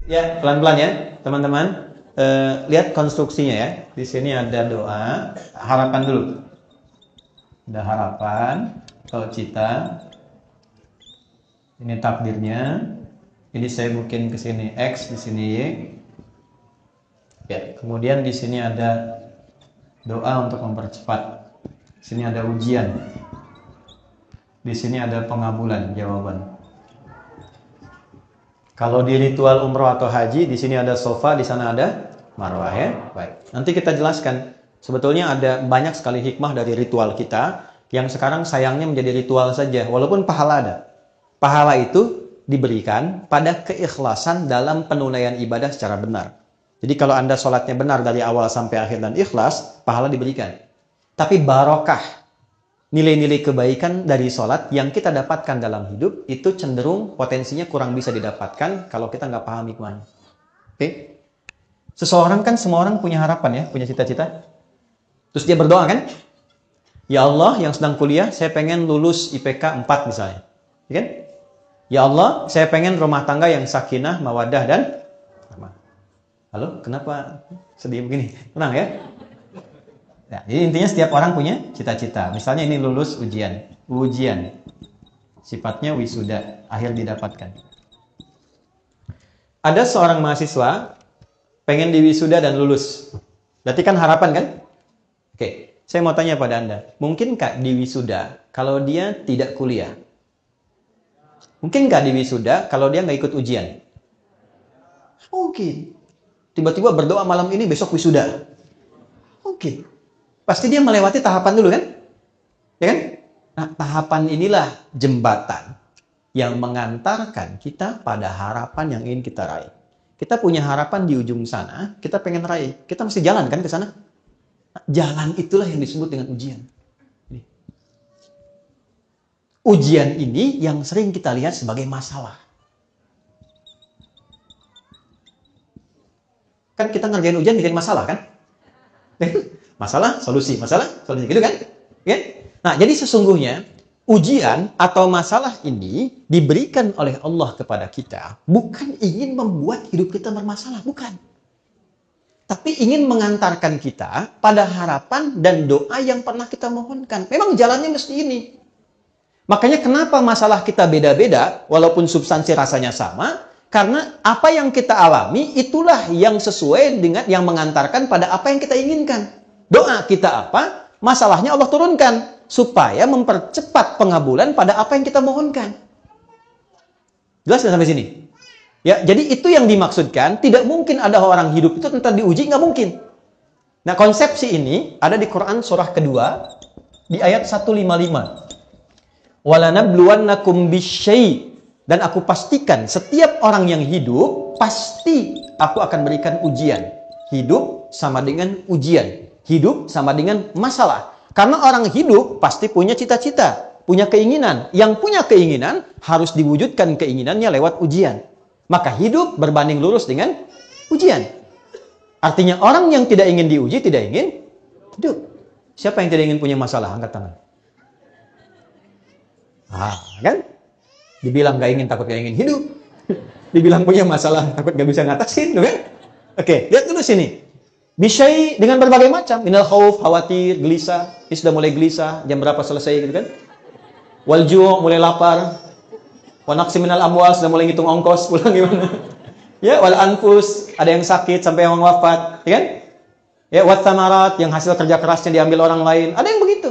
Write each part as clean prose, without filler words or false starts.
Ya, pelan-pelan ya, teman-teman. Lihat konstruksinya ya. Di sini ada doa, harapan dulu. Ada harapan atau cita. Ini takdirnya. Ini saya bikin ke sini X, di sini Y. Ya, kemudian di sini ada doa untuk mempercepat. Di sini ada ujian. Di sini ada pengabulan jawaban. Kalau di ritual umroh atau haji, di sini ada sofa, di sana ada marwah ya. Baik. Nanti kita jelaskan. Sebetulnya ada banyak sekali hikmah dari ritual kita yang sekarang sayangnya menjadi ritual saja, walaupun pahala ada. Pahala itu diberikan pada keikhlasan dalam penunaian ibadah secara benar. Jadi kalau Anda sholatnya benar dari awal sampai akhir dan ikhlas, pahala diberikan. Tapi barokah, nilai-nilai kebaikan dari sholat yang kita dapatkan dalam hidup itu cenderung potensinya kurang bisa didapatkan kalau kita nggak paham hikmahnya. Oke? Seseorang kan, semua orang punya harapan ya, punya cita-cita. Terus dia berdoa kan? Ya Allah, yang sedang kuliah, saya pengen lulus IPK 4 misalnya. Ya kan? Ya Allah, saya pengen rumah tangga yang sakinah, mawadah, dan rahmah. Halo, kenapa sedih begini? Tenang ya. Nah, jadi intinya setiap orang punya cita-cita. Misalnya ini lulus ujian. Sifatnya wisuda, akhir didapatkan. Ada seorang mahasiswa pengen diwisuda dan lulus. Berarti kan harapan kan? Oke, saya mau tanya pada Anda. Mungkinkah diwisuda kalau dia tidak kuliah? Mungkinkah diwisuda kalau dia nggak ikut ujian? Mungkin. Tiba-tiba berdoa malam ini, besok wisuda. Mungkin. Pasti dia melewati tahapan dulu kan? Ya kan? Nah, tahapan inilah jembatan yang mengantarkan kita pada harapan yang ingin kita raih. Kita punya harapan di ujung sana, kita pengen raih. Kita mesti jalan kan ke sana? Nah, jalan itulah yang disebut dengan ujian. Ujian ini yang sering kita lihat sebagai masalah. Kan kita ngerjain ujian bikin masalah kan? Masalah, solusi, gitu kan? Ya? Nah, jadi sesungguhnya ujian atau masalah ini diberikan oleh Allah kepada kita bukan ingin membuat hidup kita bermasalah, bukan. Tapi ingin mengantarkan kita pada harapan dan doa yang pernah kita mohonkan. Memang jalannya mesti ini. Makanya kenapa masalah kita beda-beda walaupun substansi rasanya sama? Karena apa yang kita alami itulah yang sesuai dengan yang mengantarkan pada apa yang kita inginkan. Doa kita apa? Masalahnya Allah turunkan supaya mempercepat pengabulan pada apa yang kita mohonkan. Jelas sampai sini? Ya, jadi itu yang dimaksudkan. Tidak mungkin ada orang hidup itu tentang diuji, nggak mungkin. Nah, konsepsi ini ada di Quran surah kedua di ayat 155. Walanabluwannakum bisyai', dan aku pastikan setiap orang yang hidup pasti aku akan berikan ujian. Hidup sama dengan ujian. Hidup sama dengan masalah. Karena orang hidup pasti punya cita-cita, punya keinginan. Yang punya keinginan harus diwujudkan keinginannya lewat ujian. Maka hidup berbanding lurus dengan ujian. Artinya orang yang tidak ingin diuji tidak ingin hidup. Siapa yang tidak ingin punya masalah? Angkat tangan. Kan? Dibilang gak ingin, takut gak ingin hidup. Dibilang punya masalah, takut gak bisa ngatasin, kan? Oke, lihat dulu sini. Bisyai dengan berbagai macam. Minal khauf, khawatir, gelisah. Ini sudah mulai gelisah, jam berapa selesai gitu kan? Wal ju' mulai lapar. Wa naqsi minal amwal, sudah mulai ngitung ongkos pulang gimana? Ya, wal anfus, ada yang sakit sampai yang wafat, ya kan? Ya, wat samarat, yang hasil kerja kerasnya diambil orang lain. Ada yang begitu.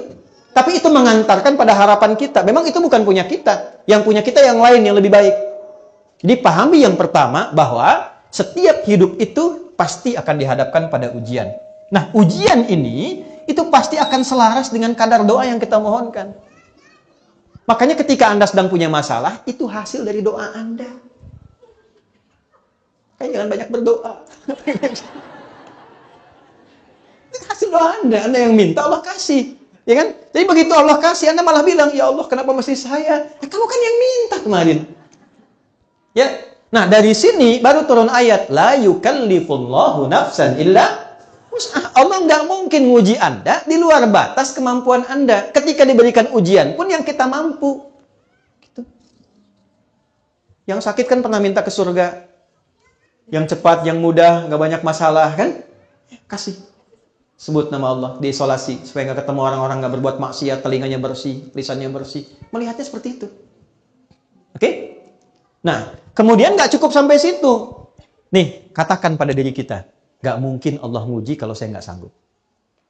Tapi itu mengantarkan pada harapan kita. Memang itu bukan punya kita. Yang punya kita yang lain, yang lebih baik. Jadi pahami yang pertama bahwa setiap hidup itu pasti akan dihadapkan pada ujian. Nah, ujian ini itu pasti akan selaras dengan kadar doa yang kita mohonkan. Makanya ketika Anda sedang punya masalah, itu hasil dari doa Anda. Kayak jangan banyak berdoa. Itu hasil doa Anda yang minta, Allah kasih. Ya kan? Jadi begitu Allah kasih, Anda malah bilang, ya Allah, kenapa mesti saya? Ya, kamu kan yang minta kemarin. Ya, nah dari sini baru turun ayat, la yukallifullahu nafsan illa wus'aha. Allah nggak mungkin nguji Anda di luar batas kemampuan Anda. Ketika diberikan ujian pun yang kita mampu. Gitu. Yang sakit kan pernah minta ke surga. Yang cepat, yang mudah, nggak banyak masalah kan? Kasih. Sebut nama Allah, diisolasi supaya nggak ketemu orang-orang, nggak berbuat maksiat, telinganya bersih, lisannya bersih. Melihatnya seperti itu. Oke? Nah, kemudian nggak cukup sampai situ. Nih, katakan pada diri kita, nggak mungkin Allah nguji kalau saya nggak sanggup.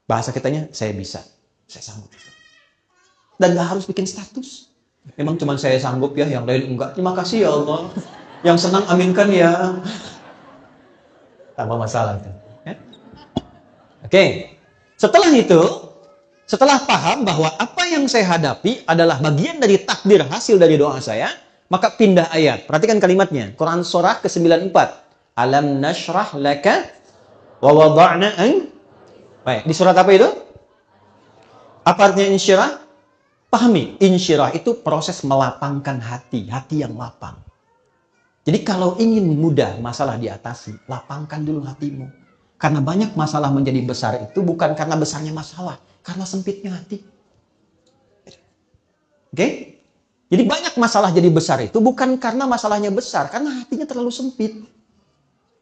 Bahasa kitanya, saya bisa, saya sanggup. Dan nggak harus bikin status. Memang cuma saya sanggup ya, yang lain enggak. Terima kasih ya Allah. Yang senang aminkan ya. Tambah masalah itu. Ya? Oke. Setelah itu, setelah paham bahwa apa yang saya hadapi adalah bagian dari takdir hasil dari doa saya, maka pindah ayat. Perhatikan kalimatnya. Quran surah ke-94. Alam nashrah laka wa wada'na an. Baik, di surat apa itu? Apa artinya insyirah? Pahami, insyirah itu proses melapangkan hati, hati yang lapang. Jadi kalau ingin mudah masalah diatasi, lapangkan dulu hatimu. Karena banyak masalah menjadi besar itu bukan karena besarnya masalah, karena sempitnya hati. Oke? Jadi banyak masalah jadi besar itu bukan karena masalahnya besar, karena hatinya terlalu sempit.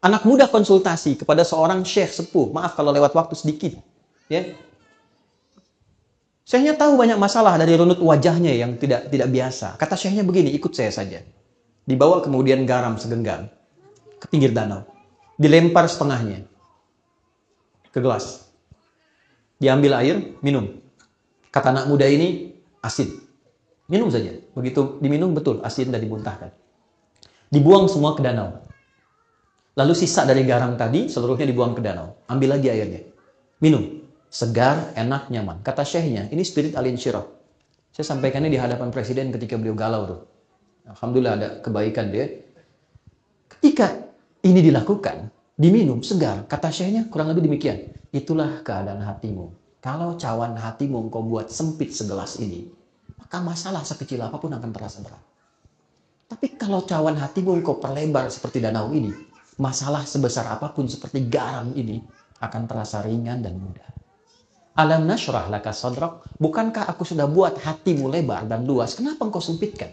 Anak muda konsultasi kepada seorang syekh sepuh, maaf kalau lewat waktu sedikit. Ya. Syekhnya tahu banyak masalah dari runut wajahnya yang tidak biasa. Kata syekhnya begini, ikut saya saja. Dibawa kemudian garam segenggam ke pinggir danau. Dilempar setengahnya ke gelas. Diambil air, minum. Kata anak muda ini, asin. Minum saja. Begitu diminum, betul, asin dan dimuntahkan. Dibuang semua ke danau. Lalu sisa dari garam tadi, seluruhnya dibuang ke danau. Ambil lagi airnya. Minum. Segar, enak, nyaman. Kata syekhnya, ini spirit al-insyirah. Saya sampaikannya di hadapan presiden ketika beliau galau tuh. Alhamdulillah ada kebaikan dia. Ketika ini dilakukan, diminum, segar. Kata syekhnya kurang lebih demikian. Itulah keadaan hatimu. Kalau cawan hatimu engkau buat sempit segelas ini, maka masalah sekecil apapun akan terasa berat. Tapi kalau cawan hatimu engkau perlebar seperti danau ini, masalah sebesar apapun seperti garam ini akan terasa ringan dan mudah. Alam nashrah laka sadrak, bukankah aku sudah buat hatimu lebar dan luas? Kenapa engkau sempitkan?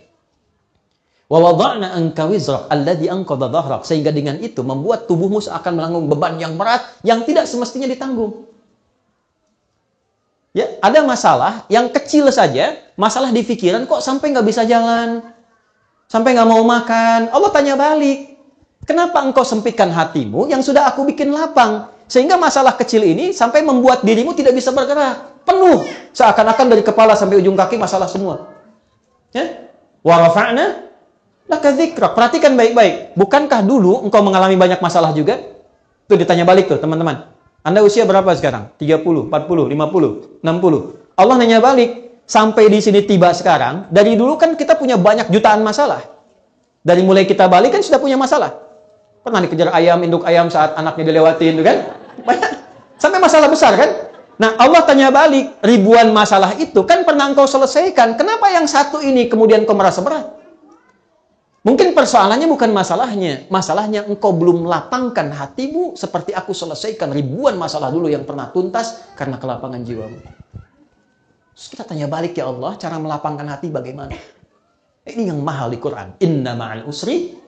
Wa wada'na anka wizrak alladhi anqadha dhahrak, sehingga dengan itu membuat tubuhmu seakan menanggung beban yang berat yang tidak semestinya ditanggung. Ya, ada masalah yang kecil saja, masalah di pikiran kok sampai nggak bisa jalan, sampai nggak mau makan. Allah tanya balik, kenapa engkau sempitkan hatimu yang sudah aku bikin lapang? Sehingga masalah kecil ini sampai membuat dirimu tidak bisa bergerak. Penuh. Seakan-akan dari kepala sampai ujung kaki masalah semua. Ya? Wa rafa'na laka dzikrak. Perhatikan baik-baik. Bukankah dulu engkau mengalami banyak masalah juga? Tuh ditanya balik tuh teman-teman. Anda usia berapa sekarang? 30, 40, 50, 60. Allah nanya balik. Sampai di sini tiba sekarang. Dari dulu kan kita punya banyak jutaan masalah. Dari mulai kita balik kan sudah punya masalah. Pernah dikejar ayam, induk ayam saat anaknya dilewatin, kan? Banyak. Sampai masalah besar, kan? Nah, Allah tanya balik, ribuan masalah itu kan pernah engkau selesaikan. Kenapa yang satu ini kemudian kau merasa berat? Mungkin persoalannya bukan masalahnya. Masalahnya engkau belum lapangkan hatimu seperti aku selesaikan ribuan masalah dulu yang pernah tuntas karena kelapangan jiwamu. Terus kita tanya balik, ya Allah, cara melapangkan hati bagaimana? Ini yang mahal di Quran. Inna ma'al usri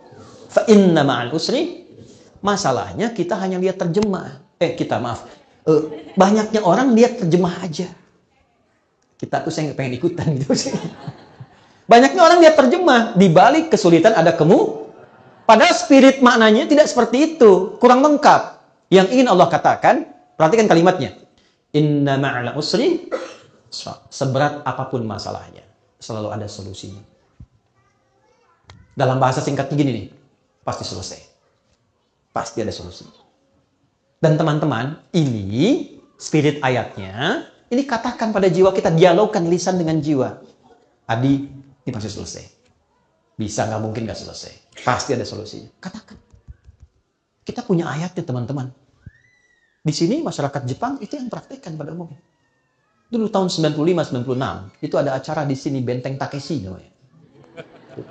fa inna ma'al usri. Masalahnya kita hanya lihat terjemah. Banyaknya orang lihat terjemah aja. Kita tuh saya nggak pengen ikutan gitu sih. Banyaknya orang lihat terjemah. Di balik kesulitan ada padahal spirit maknanya tidak seperti itu. Kurang lengkap. Yang ingin Allah katakan, perhatikan kalimatnya. Inna ma'al usri. Seberat apapun masalahnya, selalu ada solusinya. Dalam bahasa singkatnya gini nih, pasti selesai. Pasti ada solusi. Dan teman-teman, ini spirit ayatnya, ini katakan pada jiwa kita, dialogkan lisan dengan jiwa. Adi, ini pasti selesai. Bisa, nggak mungkin nggak selesai. Pasti ada solusinya. Katakan. Kita punya ayatnya, teman-teman. Di sini masyarakat Jepang itu yang praktekkan pada umumnya. Dulu tahun 95-96, itu ada acara di sini, Benteng Takeshi namanya.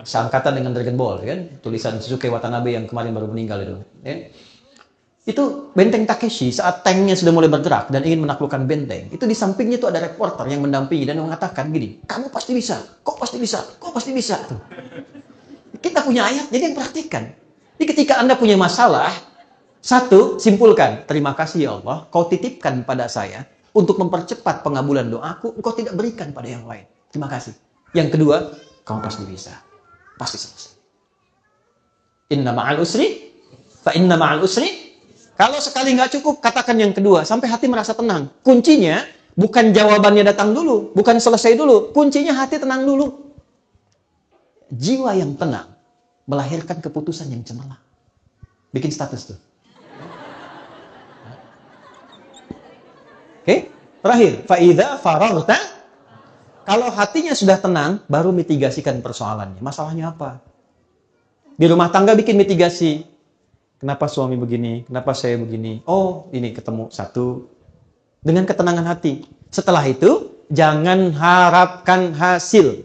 Seangkatan dengan Dragon Ball, kan? Tulisan Suzuki Watanabe yang kemarin baru meninggal itu. Ya? Itu Benteng Takeshi saat tanknya sudah mulai bergerak dan ingin menaklukkan benteng. Itu di sampingnya itu ada reporter yang mendampingi dan mengatakan gini, kamu pasti bisa, kok pasti bisa, kok pasti bisa. Tuh. Kita punya ayat, jadi yang praktikkan. Jadi ketika Anda punya masalah, satu, simpulkan, terima kasih ya Allah, kau titipkan pada saya untuk mempercepat pengabulan doaku, engkau tidak berikan pada yang lain. Terima kasih. Yang kedua, kamu pasti bisa. Pasti selesai. Inna ma'al usri, fa inna ma'al usri. Kalau sekali nggak cukup, katakan yang kedua, sampai hati merasa tenang. Kuncinya, bukan jawabannya datang dulu, bukan selesai dulu. Kuncinya hati tenang dulu. Jiwa yang tenang melahirkan keputusan yang cemerlang. Bikin status tuh. Oke, terakhir, faida faragta. Kalau hatinya sudah tenang, baru mitigasikan persoalannya. Masalahnya apa? Di rumah tangga bikin mitigasi. Kenapa suami begini? Kenapa saya begini? Oh, ini ketemu satu. Dengan ketenangan hati. Setelah itu, jangan harapkan hasil.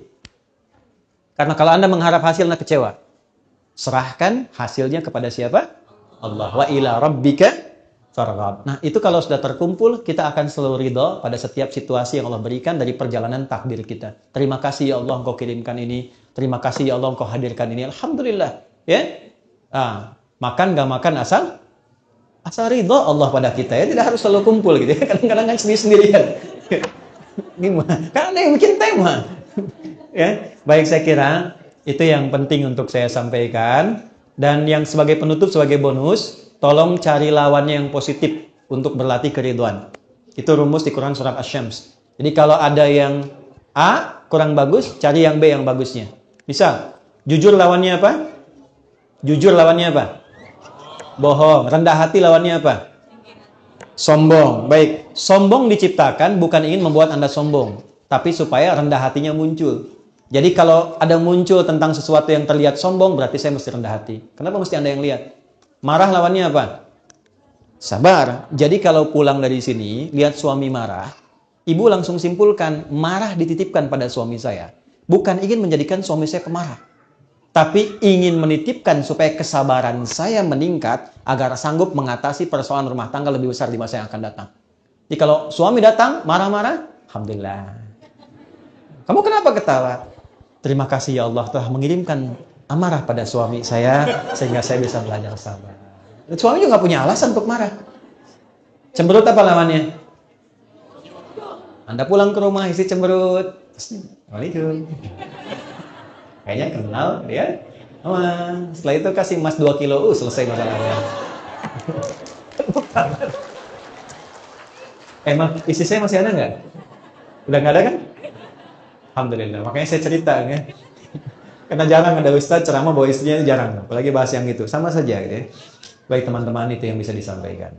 Karena kalau Anda mengharap hasil, Anda kecewa. Serahkan hasilnya kepada siapa? Allah. Wa ila rabbika farghab. Nah, itu kalau sudah terkumpul, kita akan selalu ridho pada setiap situasi yang Allah berikan dari perjalanan takdir kita. Terima kasih ya Allah, Engkau kirimkan ini. Terima kasih ya Allah, Engkau hadirkan ini. Alhamdulillah. Ya. Makan gak makan asal ridho Allah pada kita ya. Tidak harus selalu kumpul gitu ya. Kadang-kadang kan sendiri-sendirian. Gimana? Karena ada yang bikin tema. Ya. Baik, saya kira itu yang penting untuk saya sampaikan. Dan yang sebagai penutup, sebagai bonus, tolong cari lawannya yang positif untuk berlatih keridhaan. Itu rumus di Quran surat Asy-Syams. Jadi kalau ada yang A kurang bagus, cari yang B yang bagusnya. Bisa. Jujur lawannya apa? Jujur lawannya apa? Bohong. Rendah hati lawannya apa? Sombong. Baik. Sombong diciptakan bukan ingin membuat Anda sombong, tapi supaya rendah hatinya muncul. Jadi kalau ada muncul tentang sesuatu yang terlihat sombong, berarti saya mesti rendah hati. Kenapa mesti Anda yang lihat? Marah lawannya apa? Sabar. Jadi kalau pulang dari sini, lihat suami marah, ibu langsung simpulkan, marah dititipkan pada suami saya. Bukan ingin menjadikan suami saya pemarah, tapi ingin menitipkan supaya kesabaran saya meningkat, agar sanggup mengatasi persoalan rumah tangga lebih besar di masa yang akan datang. Jadi kalau suami datang, marah-marah, Alhamdulillah. Kamu kenapa ketawa? Terima kasih ya Allah telah mengirimkan amarah pada suami saya, sehingga saya bisa belajar sabar. Suami juga nggak punya alasan untuk marah. Cemberut apa lawannya? Anda pulang ke rumah, istri cemberut. Waalaikumsalam. Kayaknya kenal, ya. Setelah itu kasih emas 2 kilo, selesai masalahnya. Emang istri saya masih ada nggak? Udah nggak ada kan? Alhamdulillah, makanya saya cerita ya. Karena jarang ada ustadz ceramah bawa istrinya, jarang. Apalagi bahas yang itu, sama saja gitu ya. Baik teman-teman, itu yang bisa disampaikan.